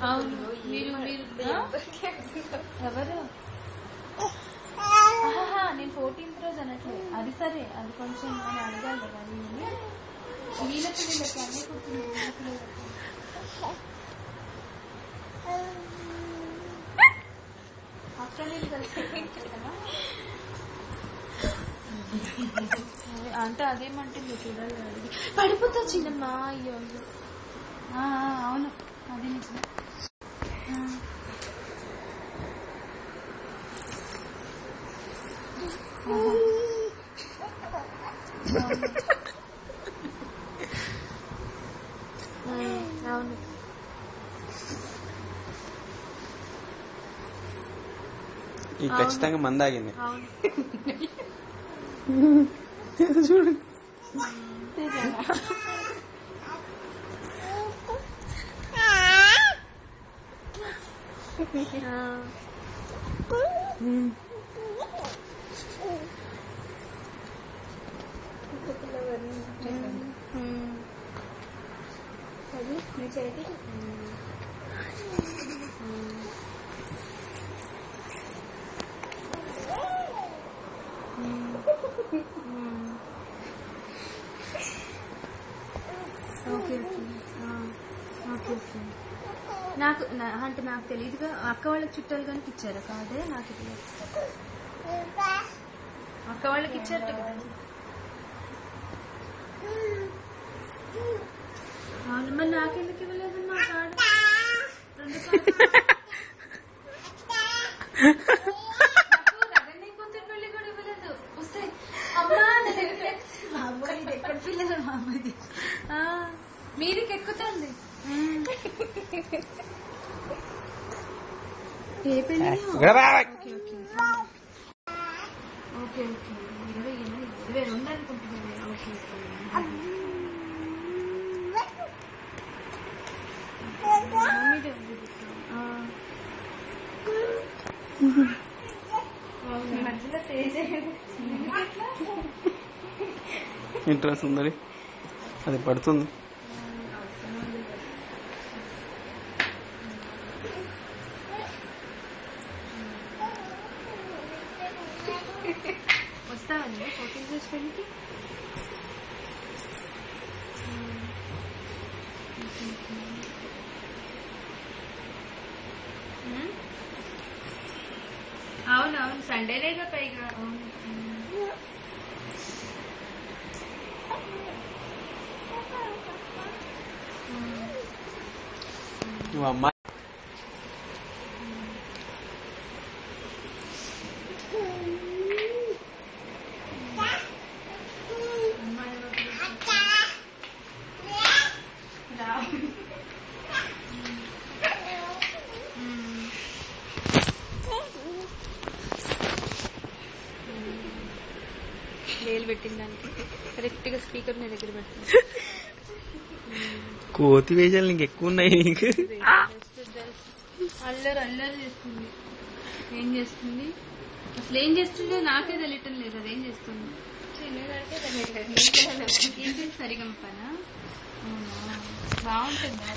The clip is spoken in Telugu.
అవును మీరు ఎవరు నేను 14th రోజు అనట్లేదు. అది సరే, అది కొంచెం అని అడగాలి కదా. వీళ్ళ పిల్లలకి అన్నీ కూర్చుంది. వీళ్ళ పిల్లలకి అక్కడ నేను కలిసి కదా అంటే అదేమంటుంది చూడాలి. అడిగి పడిపోతా చిన్నమ్మా. అయ్యో అయ్యో. అవును అది నిజమే. అవును ఈ ఖచ్చితంగా మందాగింది. చూడు నాకు అంటే నాకు తెలియదుగా. అక్క వాళ్ళకి చుట్టాలు కనుక ఇచ్చారా? కాదే, నాకు తెలియదు. అక్క వాళ్ళకి ఇచ్చారట కదా. అవును, మరి నాకెందుకు ఇవ్వలేదు? మా కార్డు 2 పెళ్లి కూడా ఇవ్వలేదు. వస్తే అమ్మా బాబోయ్, ఇది ఎక్కడ పిల్లలు బాబోది. మీదికి ఎక్కుతుంది. ఏ పెళ్లి? ఓకే ఓకే 22 అనుకుంటున్నాను. ఓకే ఇంట్రెస్ట్ ఉందని అది పడుతుంది. వస్తావండి 14 డేస్ పెళ్ళికి? అవునవును, సండేనేగా పైగా. నువ్వు అమ్మాయి వేలు పెట్టిన దానికి కరెక్ట్ గా స్పీకర్ మీ దగ్గర పెడుతుంది. కోతి వేషాలు నీకు ఎక్కువ ఉన్నాయి. నీకు అల్లరి చేస్తుంది. ఏం చేస్తుంది అసలు? ఏం చేస్తుందో నాకే తెలియటం లేదు. అదేం చేస్తుంది? సరిగంపనా? బాగుంటుందా?